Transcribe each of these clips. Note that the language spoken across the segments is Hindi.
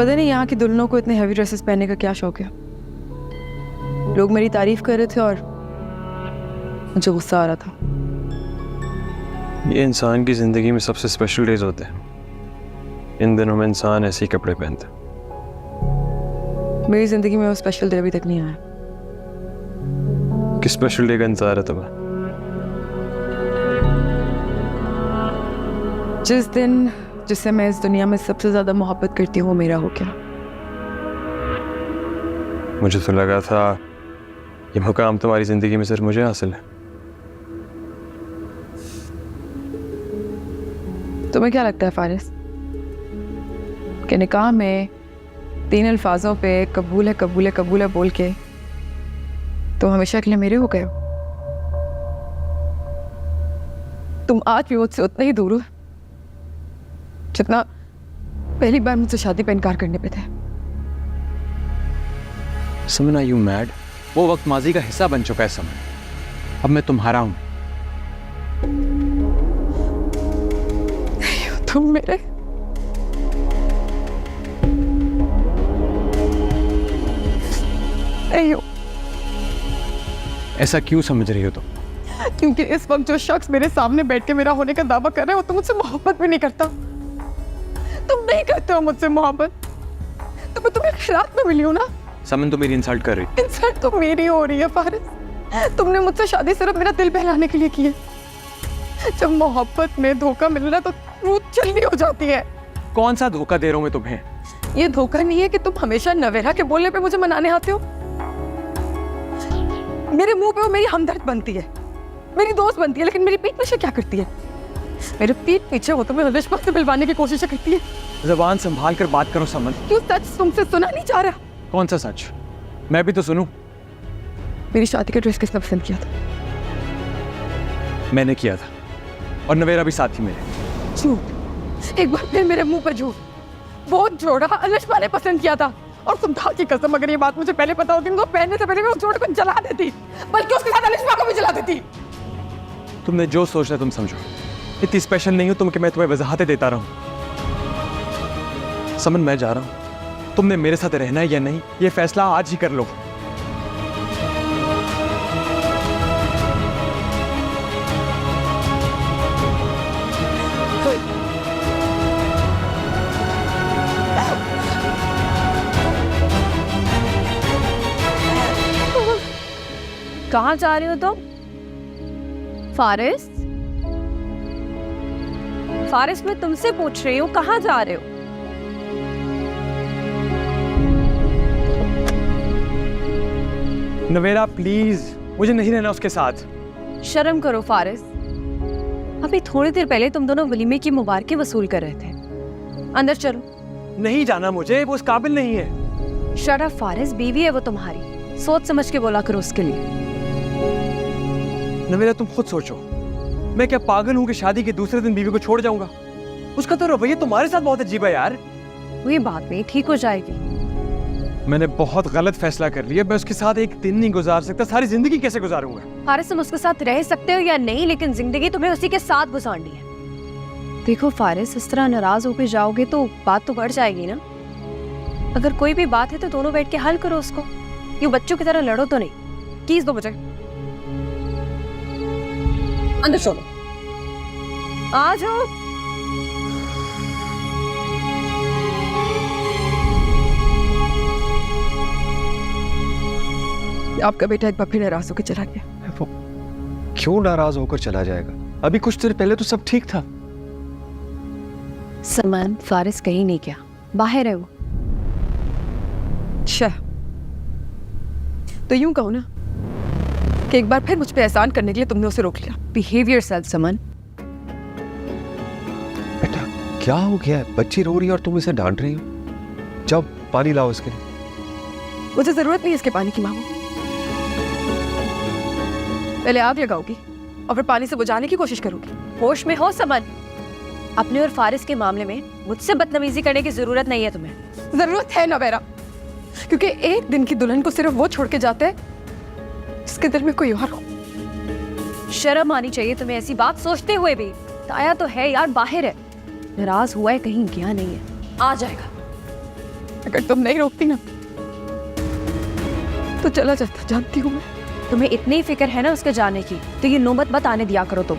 पता नहीं यहाँ की दुल्हनों को इतने हैवी ड्रेसेस पहनने का क्या शौक है। लोग मेरी तारीफ कर रहे थे और मुझे गुस्सा आ रहा था। ये इंसान की जिंदगी में सबसे स्पेशल डेज होते हैं। इन दिनों में इंसान ऐसे ही कपड़े पहनता है। मेरी जिंदगी में वो स्पेशल डे अभी तक नहीं आया। किस स्पेशल डे का इंतजार है तुम्हें? जिस दिन जिससे मैं इस दुनिया में सबसे ज्यादा मोहब्बत करती हूँ वो मेरा हो गया। मुझे तो लगा था ये मुकाम तुम्हारी जिंदगी में सिर्फ मुझे हासिल है। तुम्हें क्या लगता है फारिस कि निकाह में 3 अल्फाजों पे कबूल है कबूल है कबूल है बोल के तुम हमेशा के लिए मेरे हो गए हो? तुम आज भी मुझसे उतना ही दूर हो जितना पहली बार मुझसे शादी पे इनकार करने पे थे। समन, आर यू मैड? वो वक्त माजी का हिस्सा बन चुका है समन। अब मैं तुम्हारा हूं। तुम मेरे नहीं हो। ऐसा क्यों समझ रही हो तुम? क्योंकि इस वक्त जो शख्स मेरे सामने बैठ के मेरा होने का दावा कर रहा है वो तो मुझसे मोहब्बत भी नहीं करता। तुम नहीं करते हो मुझसे मोहब्बत, तो मैं तुम्हें खैरात में मिली हूं ना। समन, तुम मेरी इंसल्ट कर रही। इंसल्ट तो मेरी हो रही है फारिस। तुमने मुझसे शादी सिर्फ मेरा दिल बहलाने के लिए की है। जब मोहब्बत में धोखा मिलना तो रूह चलनी हो जाती है। कौन सा धोखा दे रहा हूं मैं तुम्हें? ये धोखा नहीं है कि तुम हमेशा नवेरा के बोलने पे मुझे मनाने आते हो। मेरे मुंह पे वो मेरी हमदर्द बनती है, मेरी दोस्त बनती है, लेकिन मेरी पीठ पीछे क्या करती है? मेरे पीठ पीछे वो तुम्हें रिश्वत से मिलवाने की कोशिश करती है। जबान संभाल कर बात करो समन। क्यों सच तुमसे सुना नहीं जा रहा? कौन सा सच? मैं भी तो सुनूं। मेरी शादी का ड्रेस किसने पसंद किया था? मैंने किया था और नवेरा भी साथ ही मेरे। झूठ, एक बार फिर मेरे मुंह पर झूठ। वो जोड़ा अलिशा ने पसंद किया था और खुदा की कसम अगर ये बात मुझे पहले पता होती तो पहनने से पहले मैं उस जोड़े को जला देती, बल्कि उसके साथ अलिशा को भी जला देती। तुमने जो सोचना तुम समझो। इतनी स्पेशल नहीं हो तुम कि मैं तुम्हें वजाहतें देता रहूं। समन, मैं जा रहा हूं। तुमने मेरे साथ रहना है या नहीं ये फैसला आज ही कर लो। कहाँ जा रही हो तुम? फारिस, फारिस, मैं तुमसे पूछ रही हूँ कहाँ जा रहे हो? नवेरा प्लीज, मुझे नहीं रहना उसके साथ। शर्म करो फारिस। अभी थोड़ी देर पहले तुम दोनों वलीमे की मुबारकें वसूल कर रहे थे। अंदर चलो। नहीं जाना मुझे, वो उस काबिल नहीं है। शट अप फारिस, बीवी है वो तुम्हारी, सोच समझ के बोला करो उसके लिए। नवेरा, तुम खुद सोचो, मैं क्या पागल हूँ कि शादी के दूसरे दिन बीवी को छोड़ जाऊंगा? उसका तो रवैया तुम्हारे साथ बहुत अजीब है यार। वही बात नहीं, ठीक हो जाएगी। मैंने बहुत गलत फैसला कर लिया। मैं उसके साथ एक दिन नहीं गुजार सकता, सारी जिंदगी कैसे गुजारूंगा? फारिस, तुम उसके साथ रह सकते हो या नहीं, लेकिन जिंदगी तुम्हें उसी के साथ गुजारनी है। देखो फारिस, इस तरह नाराज होकर जाओगे तो बात तो बढ़ जाएगी ना। अगर कोई भी बात है तो दोनों बैठ के हल करो उसको। यूं बच्चों की तरह लड़ो तो नहीं। कीज दो मुझे। अंदर चलो, आ जाओ। आपका बेटा एक बार फिर नाराज होकर चला गया। वो क्यों नाराज होकर चला जाएगा? अभी कुछ देर पहले तो सब ठीक था। समान, फारिस कहीं नहीं गया, बाहर है वो। अच्छा, तो यूं कहो ना कि एक बार फिर मुझ पे एहसान करने के लिए तुमने उसे रोक लिया। बिहेव योरसेल्फ समन। बेटा क्या हो गया है? बच्ची रो रही है और तुम इसे डांट रही हो। जाओ पानी लाओ इसके लिए। मुझे जरूरत नहीं इसके पानी की मामू। पहले आग लगाओगी और फिर पानी से बुझाने की कोशिश करोगी। होश में हो समन। अपने और फारिस के मामले में मुझसे बदतमीजी करने की जरूरत नहीं है तुम्हें। जरूरत है नवेरा, क्योंकि एक दिन की दुल्हन को सिर्फ वो छोड़ के जाते हैं इसके दिल में कोई और हो। शर्म आनी चाहिए तुम्हें ऐसी बात सोचते हुए भी। ताया तो है यार, बाहर है, नाराज हुआ है, कहीं गया नहीं है, आ जाएगा। अगर तुम नहीं रोकती ना तो चला जाता, जानती हूँ मैं। तुम्हें इतनी फिक्र है ना उसके जाने की, तो ये नौबत मत आने दिया करो तुम।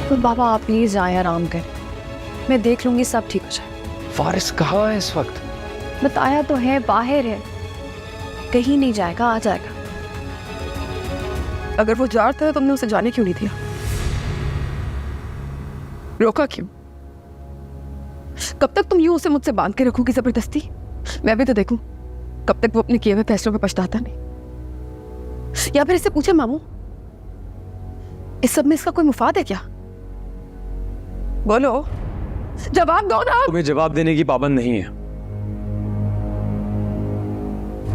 तो बाबा आप प्लीज जाए, आराम करें, मैं देख लूंगी, सब ठीक हो जाए। फारिस कहाँ है इस वक्त? बताया तो है, बाहर है, कहीं नहीं जाएगा, आ जाएगा। अगर वो जा रहा था तुमने उसे जाने क्यों नहीं दिया? रोका क्यों? कब तक तुम यूं उसे मुझसे बांध के रखोगी जबरदस्ती? मैं भी तो देखूं कब तक वो अपने किए हुए फैसलों पे पछताता नहीं। या फिर इससे पूछे, मामू इस सब में इसका कोई मुफाद है क्या? बोलो, जवाब दो ना। तुम्हें जवाब देने की पाबंद नहीं है।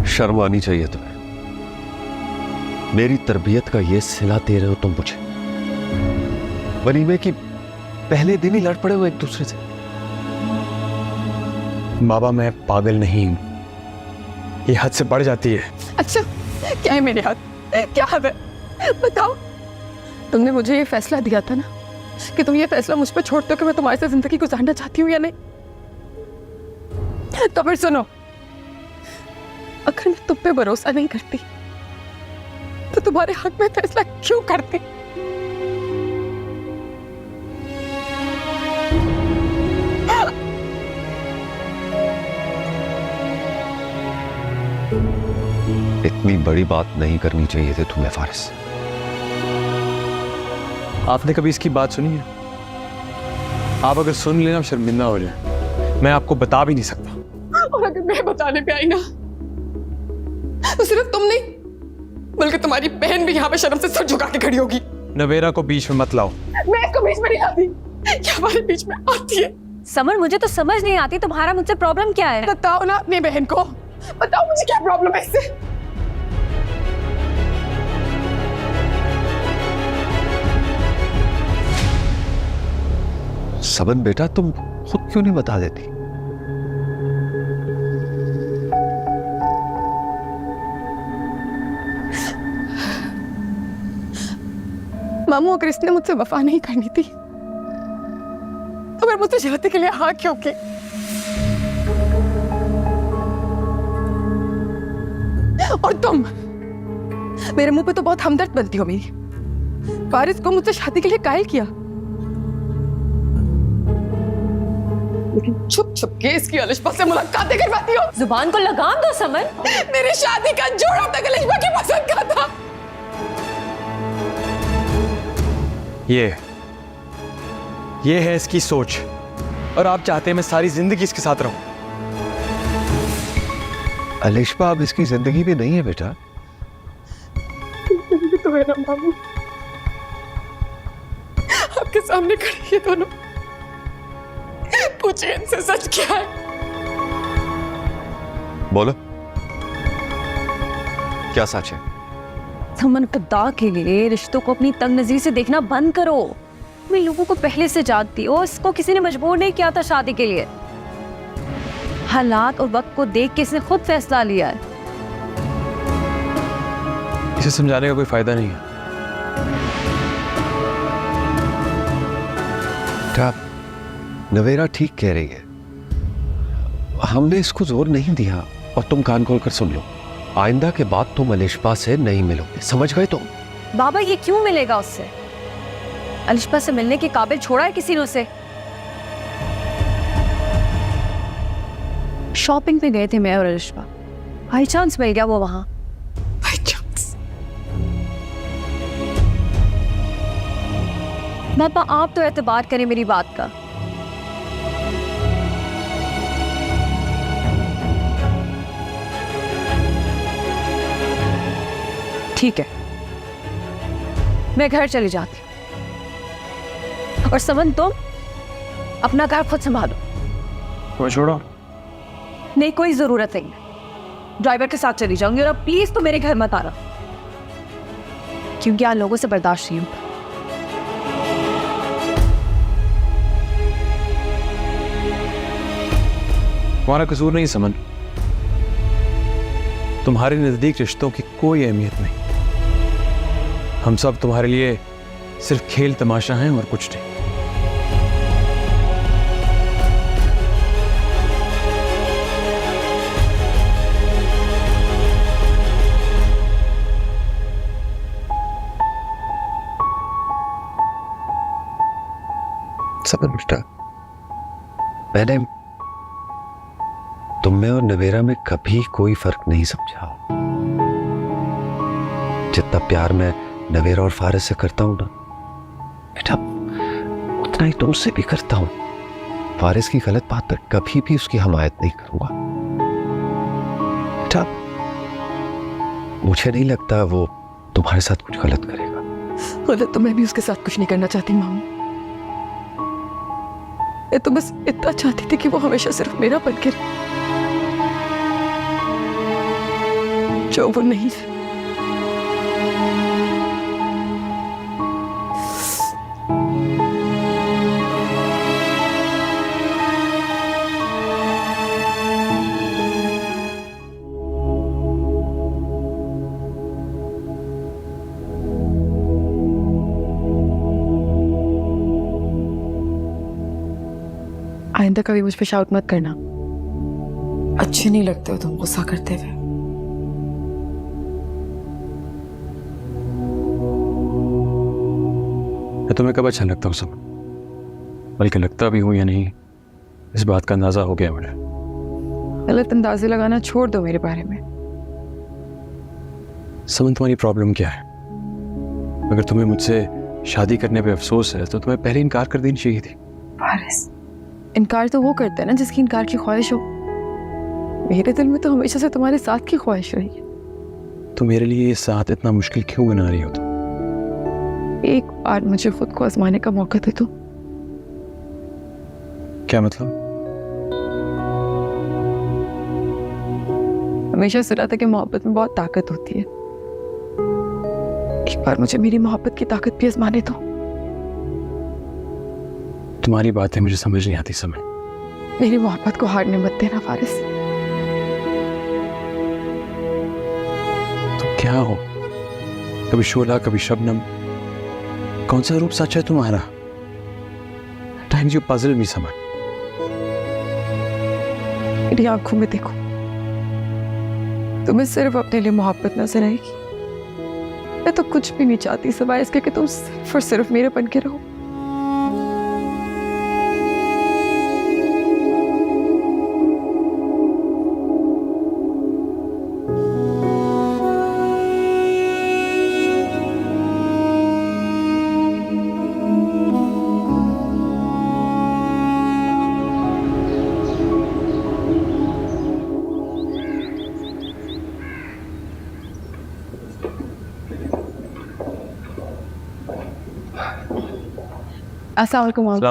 शर्म आनी चाहिए तुम्हें। मेरी तरबियत का ये सिला दे रहे हो तुम मुझे। वलीमे की पहले दिन ही लड़ पड़े हो एक दूसरे से। बाबा मैं पागल नहीं हूं, ये हद से बढ़ जाती है। अच्छा, क्या है मेरे हाथ? क्या है? बताओ। तुमने मुझे ये फैसला दिया था ना कि तुम ये फैसला मुझ पर छोड़ते हो कि मैं तुम्हारे साथ जिंदगी गुजारना चाहती हूँ या नहीं। तो फिर सुनो, अगर मैं तुम पे भरोसा नहीं करती तो तुम्हारे हक में फैसला क्यों करती? इतनी बड़ी बात नहीं करनी चाहिए थी तुम्हें फारिस। आपने कभी इसकी बात सुनी है? आप अगर सुन लेना शर्मिंदा हो जाए। मैं आपको बता भी नहीं सकता। और अगर मैं बताने पे आई ना तो सिर्फ तुम नहीं बल्कि तुम्हारी बहन भी यहाँ पे शर्म से सर झुका के खड़ी होगी। नवेरा को बीच में मत लाओ। मैं इसको बीच में नहीं आती, क्या हमारे बीच में आती है? समर मुझे तो समझ नहीं आती तुम्हारा मुझसे प्रॉब्लम क्या है। बताओ ना अपनी बहन को, बताओ मुझे क्या प्रॉब्लम है इससे। सबन बेटा तुम खुद क्यों नहीं बता देती? मामू अगर इसने मुझसे वफा नहीं करनी थी तो फिर मुझसे शादी के लिए हाँ क्यों की? और तुम मेरे मुंह पे तो बहुत हमदर्द बनती हो मेरी। फारिस को मुझसे शादी के लिए कायल किया, लेकिन छुप छुप के इसकी अलिशबा से मुलाकातें करवाती हो। जुबान को लगाम दो समर। मेरी शादी का जोड़ा तक अलिशबा की पसंद का था। ये है इसकी सोच, और आप चाहते हैं मैं सारी जिंदगी इसके साथ रहूं। अलिशबा अब इसकी जिंदगी भी नहीं है बेटा। तो है ना मामू, आपके सामने खड़ी है दोनों, पूछिए इनसे सच क्या है। बोलो क्या सच है? समन खुदा के लिए रिश्तों को अपनी तंग नजरी से देखना बंद करो। मैं लोगों को पहले से जानती हूँ, इसको किसी ने मजबूर नहीं किया था शादी के लिए। हालात और वक्त को देख के इसने खुद फैसला लिया है। इसे समझाने का कोई फायदा नहीं है। बेटा नवेरा ठीक कह रही है, हमने इसको जोर नहीं दिया। और तुम कान खोल कर सुन लो, आइंदा के बाद तुम अलिशबा से नहीं मिलोगे, समझ गए तुम? बाबा ये क्यों मिलेगा उससे? अलिशबा से मिलने के काबिल छोड़ा है किसी ने उसे? शॉपिंग पे गए थे मैं और अलिशबा, बाई चांस मिल गया वो वहां। By chance? पापा आप तो एतबार करें मेरी बात का। ठीक है, मैं घर चली जाती हूँ, और समन तुम अपना घर खुद संभालो। तो छोड़ो। नहीं कोई जरूरत नहीं, ड्राइवर के साथ चली जाऊंगी। और अब प्लीज तो मेरे घर मत आना, क्योंकि यहाँ लोगों से बर्दाश्त नहीं होता। तुम्हारा कसूर नहीं समन, तुम्हारे नजदीक रिश्तों की कोई अहमियत नहीं। हम सब तुम्हारे लिए सिर्फ खेल तमाशा हैं, और कुछ नहीं। समझ बेटा, मैंने तुम में और नवेरा में कभी कोई फर्क नहीं समझा। जितना प्यार मैं नवेरा और फारिस से करता हूं ना बेटा, उतना ही तुमसे भी करता हूं। फारिस की गलत बात पर कभी भी उसकी हमायत नहीं करूंगा बेटा। मुझे नहीं लगता वो तुम्हारे साथ कुछ गलत करेगा। गलत तो मैं भी उसके साथ कुछ नहीं करना चाहती मामू। मैं तो बस इतना चाहती थी कि वो हमेशा सिर्फ मेरा बन के रहे, जो वो नहीं है। आइंदा कभी मुझ पे शाउट मत करना, अच्छे नहीं लगते हो तुम गुस्सा करते हुए। मैं तुम्हें कब अच्छा लगता हूँ सब, बल्कि लगता भी हूँ या नहीं, इस बात का अंदाजा हो गया मुझे। गलत अंदाजे लगाना छोड़ दो मेरे बारे में। समन, तुम्हारी प्रॉब्लम क्या है? अगर तुम्हें मुझसे शादी करने पे अफसोस है तो तुम्हें पहले इनकार कर देनी चाहिए थी। फारिस, इनकार तो वो करता है ना जिसकी इनकार की ख्वाहिश हो। मेरे दिल में तो हमेशा से तुम्हारे साथ की ख्वाहिश रही है। तो मेरे लिए ये साथ इतना मुश्किल क्यों बना रही हो तुम? एक बार मुझे खुद को आजमाने का मौका दे दो। क्या मतलब? हमेशा सुना था कि मोहब्बत में बहुत ताकत होती है। एक बार मुझे मेरी मोहब्बत की ताकत भी आजमाने दो। तुम्हारी बातें मुझे समझ नहीं आती समन। मेरी मोहब्बत को हारने मत देना फारिस। तुम क्या हो? कभी शोला, कभी शबनम, कौन सा रूप सच है तुम्हारा? टाइम्स यू पजल मी समन। मेरी आंखों में देखो, तुम्हें सिर्फ अपने लिए मोहब्बत नजर आएगी। मैं तो कुछ भी नहीं चाहती सिवाय इसके कि तुम सिर्फ और सिर्फ मेरे बन के रहो। अस्सलाम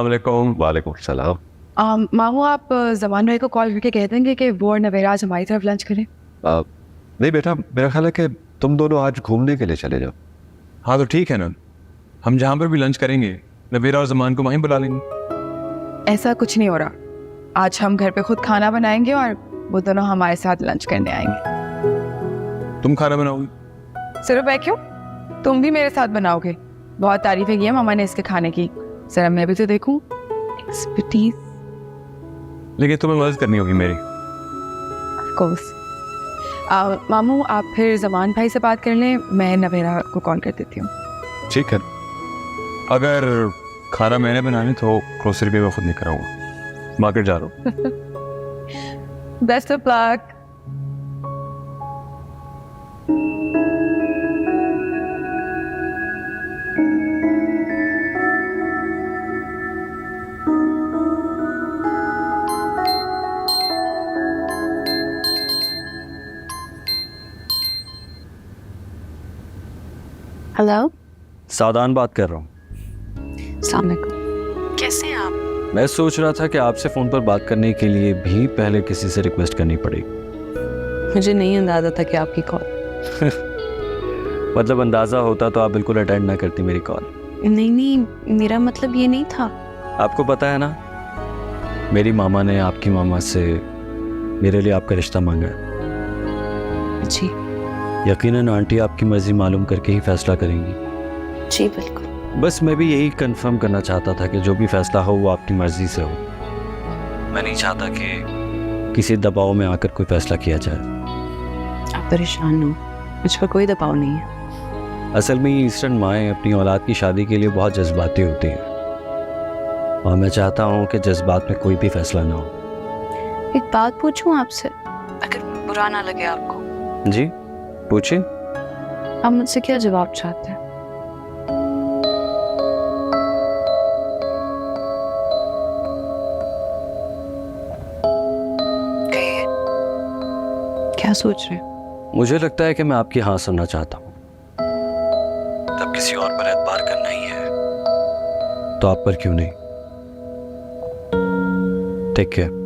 वालेकुम। वालेकुम सलाम। मामू, आप जमान भाई को कॉल करके कह देंगे कि वो और नवेरा आज हमारी तरफ लंच करें। नहीं बेटा, मेरा ख्याल है कि तुम दोनों आज घूमने के लिए चले जाओ। हाँ तो ठीक है ना, हम जहाँ पर भी लंच करेंगे नवेरा और जमान को वहीं बुला लेंगे। ऐसा कुछ नहीं हो रहा। आज हम घर पे खुद खाना बनाएंगे और वो दोनों हमारे साथ लंच करने आएंगे। तुम खाना बनाओगी? सिर्फ मैं क्यों, तुम भी मेरे साथ बनाओगे। बहुत तारीफें की है मामा ने इसके खाने की, जरा मैं भी तो देखूं। एक्सपर्टीज। लेकिन तुम्हें मदद करनी होगी मेरी। Of course. मामू, आप फिर जमान भाई से बात कर लें, मैं नवेरा को कॉल कर देती हूँ। ठीक है। अगर खाना मैंने बनाने तो ग्रोसरी भी मैं खुद नहीं कराऊंगा, मार्केट जा रहा हूँ। Best of luck. हेलो, सादान बात कर रहा हूँ। अस्सलाम वालेकुम। कैसे हैं आप? मैं सोच रहा था कि आपसे फ़ोन पर बात करने के लिए भी पहले किसी से रिक्वेस्ट करनी पड़ेगी। मुझे नहीं अंदाजा था कि आपकी कॉल। मतलब अंदाज़ा होता तो आप बिल्कुल अटेंड ना करती मेरी कॉल। नहीं, मेरा मतलब ये नहीं था। आपको पता है ना, मेरी मामा ने आपकी मामा से मेरे लिए आपका रिश्ता मांगा है। जी यकीनन आंटी आपकी मर्जी मालूम करके ही फैसला करेंगी। जी बिल्कुल। बस मैं भी यही कंफर्म करना चाहता था कि जो भी फैसला हो वो आपकी मर्जी से हो। मैं नहीं चाहता कि किसी दबाव में आकर कोई फैसला किया जाए। आप परेशान हो, मुझ पर कोई दबाव नहीं है। असल में ये ईस्टर्न माएँ अपनी औलाद की शादी के लिए बहुत जज्बाती होती हैं। और मैं चाहता हूँ कि जज्बात में कोई भी फैसला ना हो। एक बात पूछूं आपसे, अगर बुरा ना लगे आपको? जी पूछिए। आप मुझसे क्या जवाब चाहते हैं? क्या सोच रहे हैं? मुझे लगता है कि मैं आपकी हाँ सुनना चाहता हूँ। जब किसी और पर एतबार करना ही है तो आप पर क्यों नहीं? Take care.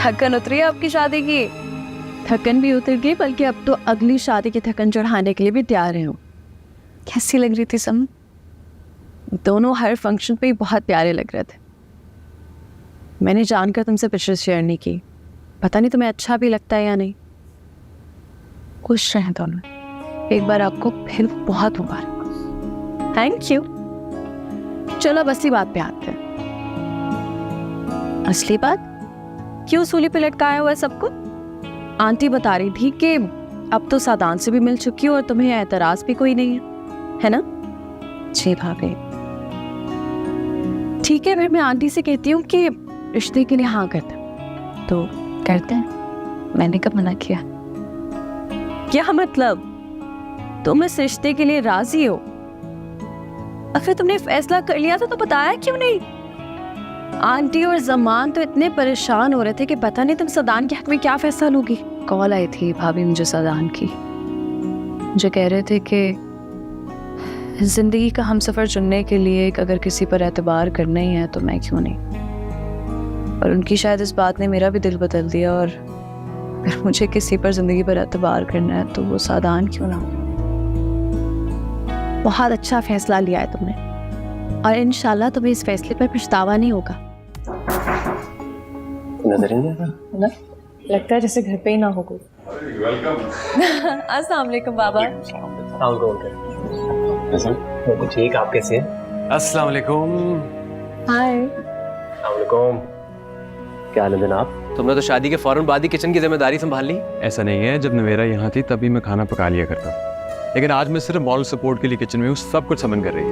थकन उतरी है आपकी शादी की? थकन भी उतर गई, बल्कि अब तो अगली शादी की थकन चढ़ाने के लिए भी तैयार है। कैसी लग रही थी सम? दोनों हर फंक्शन पे ही बहुत प्यारे लग रहे थे। मैंने जानकर तुमसे पिक्चर्स शेयर नहीं की, पता नहीं तुम्हें अच्छा भी लगता है या नहीं। खुश रहें दोनों। एक बार आपको फिर बहुत मुबारक। Thank you. चलो अब असली बात पे आते हैं। असली बात? क्यों सूली पे लटकाया हुआ है सबको? आंटी बता रही थी कि अब तो सादान से भी मिल चुकी हो और तुम्हें एतराज भी कोई नहीं है ना? जी भाभी। ठीक है, फिर मैं आंटी से कहती हूँ कि रिश्ते के लिए हाँ करते हैं। तो करते हैं। मैंने कब मना किया? क्या मतलब? तुम इस रिश्ते के लिए राजी हो? अगर तुमने फैसला कर लिया तो बताया क्यों नहीं? आंटी और जमान तो इतने परेशान हो रहे थे कि पता नहीं तुम सदान के हक में क्या फैसला लोगी। कॉल आई थी भाभी मुझे सदान की, जो कह रहे थे कि जिंदगी का हमसफर चुनने के लिए अगर किसी पर एतबार करना ही है तो मैं क्यों नहीं। और उनकी शायद इस बात ने मेरा भी दिल बदल दिया, और अगर मुझे किसी पर जिंदगी पर एतबार करना है तो वो सादान क्यों ना हो। बहुत अच्छा फैसला लिया है तुमने, और इंशाल्लाह तुम्हें इस फैसले पर पछतावा नहीं होगा। नजर नहीं आ रहा? लगता है जैसे घर पे ही ना हो कोई। अस्सलाम वालेकुम बाबा। ठीक, आप कैसे हैं? अस्सलाम वालेकुम। हाय। क्या हाल है जनाब? तुमने तो शादी के फौरन बाद ही किचन की जिम्मेदारी संभाल ली। ऐसा नहीं है, जब नवेरा यहाँ थी तभी मैं खाना पका लिया करता, लेकिन आज मैं सिर्फ मॉरल सपोर्ट के लिए किचन में हूँ। सब कुछ समन कर रही है।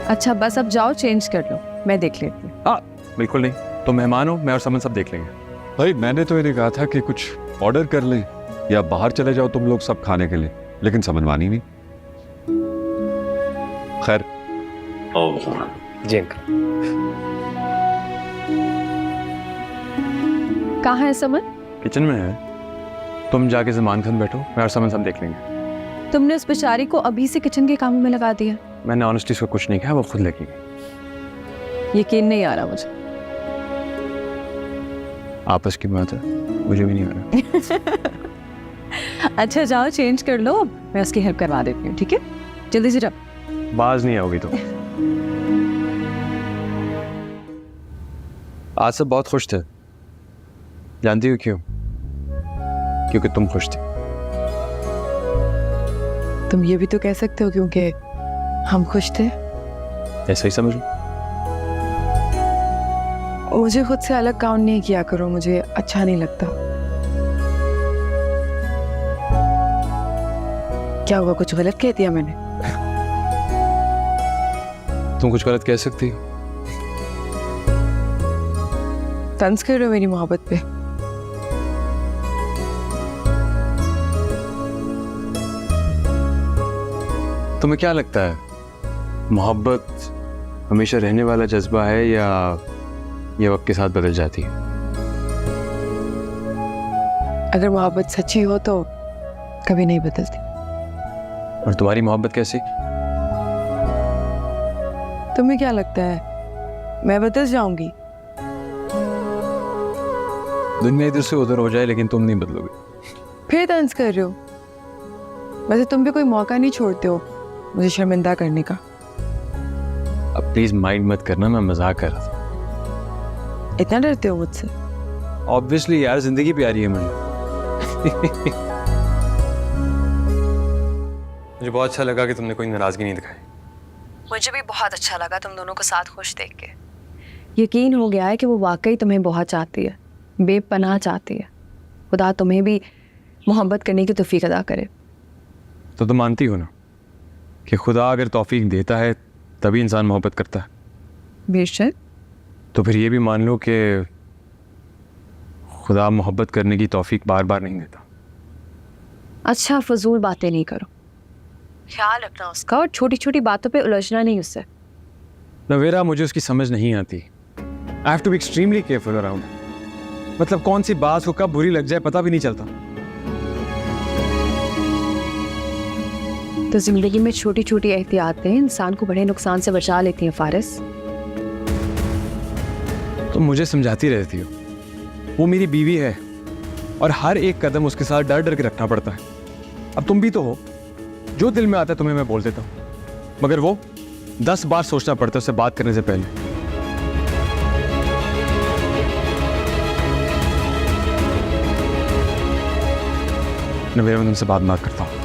अच्छा बस अब जाओ, चेंज कर लो, मैं देख लेती हूँ। हाँ बिल्कुल नहीं, तुम मेहमान हो, मैं और समन सब देख लेंगे। भाई मैंने तो इन्हें कहा था कि कुछ ऑर्डर कर लें या बाहर चले जाओ तुम लोग सब खाने के लिए, लेकिन समन मानी नहीं। खैर जी अंकल। कहाँ है समन? किचन में है, तुम जाके जमान खान बैठो, मैं और समन सब देख लेंगे। तुमने उस बेचारी को अभी से किचन के कामों में लगा दिया। मैंने ऑनेस्टली इसको कुछ नहीं कहा, वो खुद लगेगी। यकीन नहीं आ रहा मुझे। आपस की बात है, मुझे भी नहीं आ रहा। अच्छा जाओ चेंज कर लो, मैं उसकी हेल्प करवा देती हूँ, ठीक है? जल्दी से जाओ। बाज नहीं आओगी तो। आज सब बहुत खुश थे, जानती हो क्यों? क्योंकि तुम खुश थी। तुम ये भी तो कह सकते हो क्योंकि हम खुश थे। ऐसा ही समझ लो। मुझे खुद से अलग काउंट नहीं किया करो, मुझे अच्छा नहीं लगता। क्या हुआ, कुछ गलत कह दिया मैंने? तुम कुछ गलत कह सकती हो। तंज कर रहे हो मेरी मोहब्बत पे? तुम्हें क्या लगता है, मोहब्बत हमेशा रहने वाला जज्बा है या ये वक्त के साथ बदल जाती है? अगर मोहब्बत सच्ची हो तो कभी नहीं बदलती। और तुम्हारी मोहब्बत कैसी? तुम्हें क्या लगता है मैं बदल जाऊंगी? दुनिया इधर से उधर हो जाए लेकिन तुम नहीं बदलोगे। फिर तंज कर रहे हो? वैसे तुम भी कोई मौका नहीं छोड़ते हो मुझे शर्मिंदा करने का। अब प्लीज माइंड मत करना, मैं मजाक कर रहा था। इतना डरते हो मुझसे? ऑब्वियसली यार, जिंदगी प्यारी है मुझे। मुझे बहुत अच्छा लगा कि तुमने कोई नाराजगी नहीं दिखाई। मुझे भी बहुत अच्छा लगा तुम दोनों को साथ खुश देख के। यकीन हो गया है कि वो वाकई तुम्हें बहुत चाहती है, बेपनाह चाहती है। खुदा तुम्हें भी मोहब्बत करने की तौफीक अदा करे। तो तुम मानती हो ना कि खुदा अगर तौफीक देता है तभी इंसान मोहब्बत करता है? बेशक। तो फिर ये भी मान लो कि खुदा मोहब्बत करने की तौफीक बार बार नहीं देता। अच्छा, फजूल बातें नहीं करो, ख्याल रखना उसका और छोटी छोटी बातों पे उलझना नहीं उससे। नवेरा, मुझे उसकी समझ नहीं आती। I have to be extremely careful around. मतलब कौन सी बात को कब बुरी लग जाए पता भी नहीं चलता। तो जिंदगी में छोटी छोटी एहतियातें इंसान को बड़े नुकसान से बचा लेती हैं फारिस। तुम मुझे समझाती रहती हो, वो मेरी बीवी है और हर एक कदम उसके साथ डर डर के रखना पड़ता है। अब तुम भी तो हो, जो दिल में आता है तुम्हें मैं बोल देता हूँ, मगर वो 10 बार सोचना पड़ता है उससे बात करने से पहले। नवेरा, मैं तुमसे बात करता हूँ।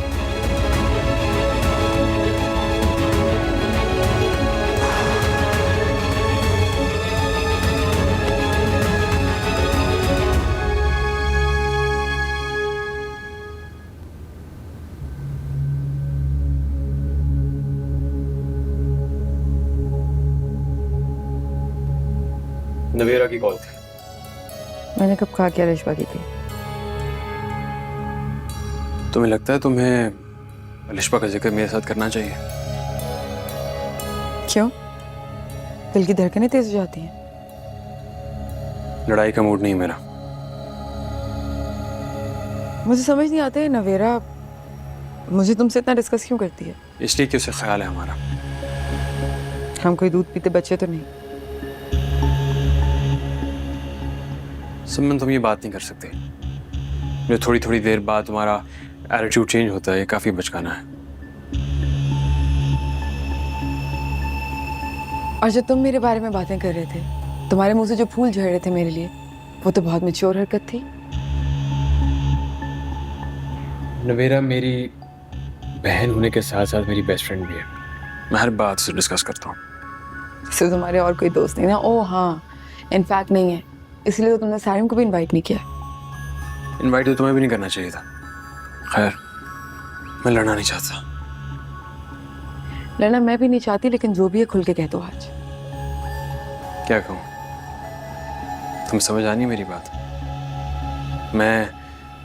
नवेरा की कॉल थी। मैंने कब कहा कि अलिशबा की थी? तुम्हें लगता है तुम्हें अलिशबा का जिक्र मेरे साथ करना चाहिए? क्यों? दिल की धड़कनें तेज हो जाती हैं। लड़ाई का मूड नहीं मेरा। मुझे समझ नहीं आता है नवेरा मुझे तुमसे इतना डिस्कस क्यों करती है? इसलिए कि उसे ख्याल है हमारा। हम कोई दूध पीते बच्चे तो नहीं। सुमन, तुम ये बात नहीं कर सकते। जो थोड़ी थोड़ी देर बाद तुम्हारा एटीट्यूड चेंज होता है, ये काफी बचकाना है। और जब तुम मेरे बारे में बातें कर रहे थे, तुम्हारे मुंह से जो फूल झड़ रहे थे मेरे लिए, वो तो बहुत मैच्योर हरकत थी। नवेरा मेरी बहन होने के साथ साथ मेरी बेस्ट फ्रेंड भी है। मैं हर बात से डिस्कस करता हूँ। सिर्फ तुम्हारे और कोई दोस्त नहीं ना? ओह हाँ, इनफैक्ट नहीं है, इसलिए तो तुमने सारिम को भी इनवाइट नहीं किया। इनवाइट तो तुम्हें भी नहीं करना चाहिए था। खैर, मैं लड़ना नहीं चाहता। लड़ना मैं भी नहीं चाहती, लेकिन जो भी है खुल के कह दो आज। क्या कहूँ? तुम समझ आनी मेरी बात? मैं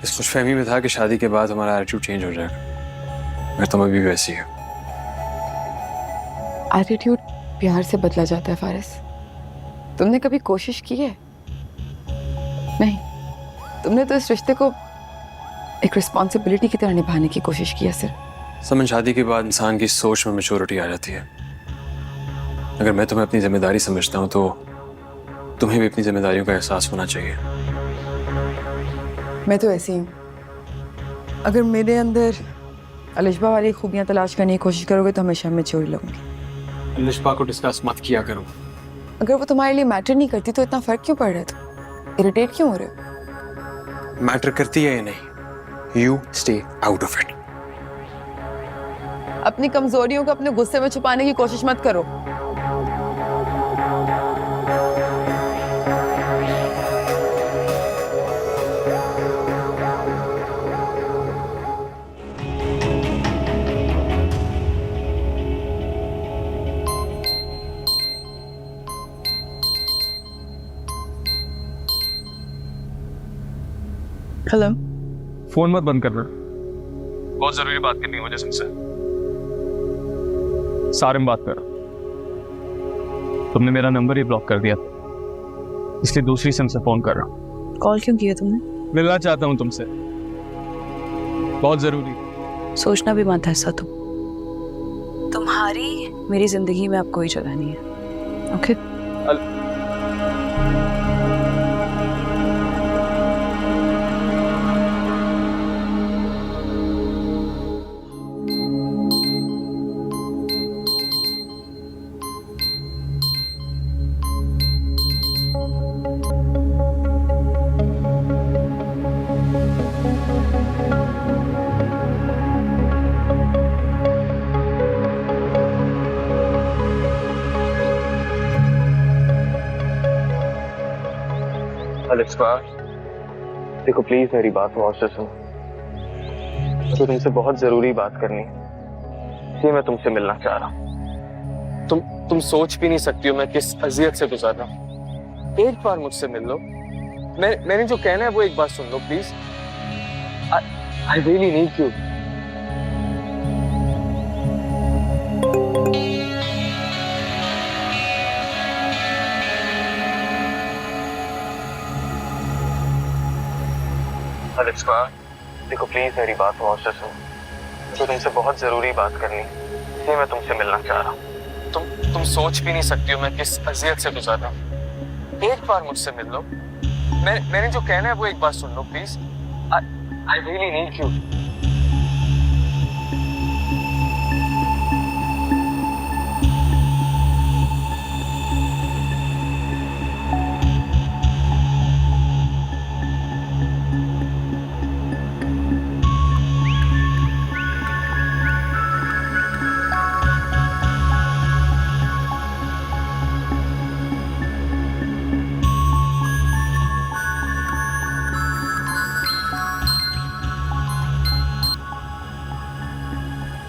इस खुशफहमी में था कि शादी के बाद हमारा एटीट्यूड चेंज हो जाएगा, मगर तुम अभी भी वैसी है। एटीट्यूड प्यार से बदला जाता है फारिस। तुमने कभी कोशिश की है? नहीं, तुमने तो इस रिश्ते को एक रिस्पॉन्सिबिलिटी की तरह निभाने की कोशिश की है सिर्फ। समझ, शादी के बाद इंसान की सोच में मैच्योरिटी आ जाती है। अगर मैं तुम्हें अपनी जिम्मेदारी समझता हूँ तो तुम्हें भी अपनी जिम्मेदारियों का एहसास होना चाहिए। मैं तो ऐसी हूँ। अगर मेरे अंदर अलिशबा वाली खूबियाँ तलाश करने की कोशिश करोगे तो हमेशा मैच्योर लगूंगी। अलिशबा को डिस्कस मत किया करो। अगर वो तुम्हारे लिए मैटर नहीं करती तो इतना फर्क क्यों पड़ रहा है? तो इरिटेट क्यों हो रहे हो? मैटर करती है या नहीं, you stay out of it. अपनी कमजोरियों को अपने गुस्से में छुपाने की कोशिश मत करो। हेलो। फोन मत बंद करना, बहुत जरूरी बात करनी है मुझे तुमसे। सारिम बात कर। तुमने मेरा नंबर ही ब्लॉक कर दिया, इसलिए दूसरी सिम से फोन कर रहा हूँ। कॉल क्यों किया तुमने? मिलना चाहता हूँ तुमसे, बहुत जरूरी। सोचना भी मत ऐसा। तुम्हारी मेरी जिंदगी में अब कोई जगह नहीं है। ओके? अलिस्मा, देखो प्लीज मेरी बात गौर से सुनो। मुझे तुमसे बहुत जरूरी बात करनी है, इसलिए मैं तुमसे मिलना चाह रहा हूँ। तुम सोच भी नहीं सकती हो मैं किस अजियत से गुजर रहा हूँ। एक बार मुझसे मिल लो। मैंने जो कहना है वो एक बार सुन लो please. I really need you. Alisma, देखो प्लीज मेरी बात गौर से सुनो। मुझे तुमसे बहुत जरूरी बात करनी है, इसलिए मैं तुमसे मिलना चाह रहा हूँ। तुम सोच भी नहीं सकती हो मैं किस अजियत से गुजर रहा हूँ। एक बार मुझसे मिल लो। मैंने जो कहना है वो एक बार सुन लो please. I really need you.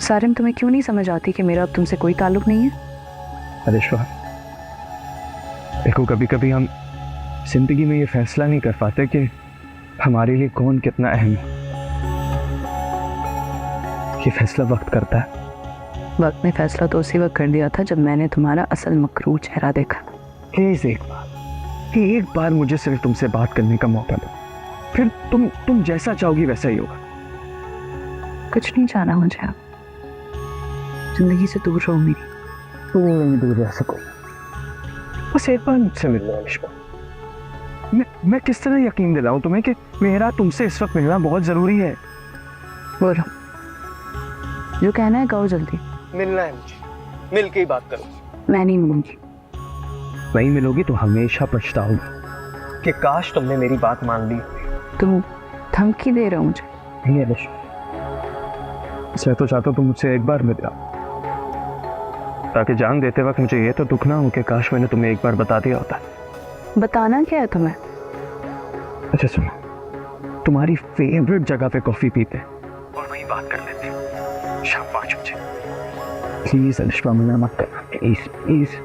Sarim, तुम्हें क्यों नहीं समझ आती कि मेरा अब तुमसे कोई ताल्लुक नहीं है? अलिश्वा, देखो कभी कभी हम जिंदगी में ये फैसला नहीं कर पाते कि हमारे लिए कौन कितना अहम है। ये फैसला वक्त करता है। वक्त ने फैसला तो उसी वक्त कर दिया था जब मैंने तुम्हारा असल मकरूर चेहरा देखा। प्लीज एक बार मुझे सिर्फ तुमसे बात करने का मौका दो, फिर तुम जैसा चाहोगी वैसा ही होगा। कुछ नहीं चाहना मुझे, आप जिंदगी से दूर रहो मेरी। तुम नहीं दूर रह सको, बस एक बार मुझसे मिल लो अलिश्वा। मैं किस तरह यकीन दिलाऊं तुम्हें कि मेरा तुमसे इस वक्त मिलना बहुत जरूरी है। बोलो, जो कहना है कहो जल्दी। मिलना है मुझे, मिल के ही बात करो। मैं नहीं मिलूंगी। नहीं मिलोगी तो हमेशा पछताओगी कि काश तुमने मेरी बात मान ली। तुम धमकी दे रहे हो मुझे? नहीं अलिश्वा, मैं तो चाहता हूं तुम मुझसे एक बार मिल जाओ, ताकि जान देते वक्त मुझे ये तो दुख ना हो कि काश मैंने तुम्हें एक बार बता दिया होता। बताना क्या है तुम्हें? अच्छा सुनो, तुम्हारी फेवरेट जगह पे कॉफी पीते और वहीं बात कर लेते शाम 5 बजे। प्लीज अलिश्वा, मना मत करना प्लीज प्लीज।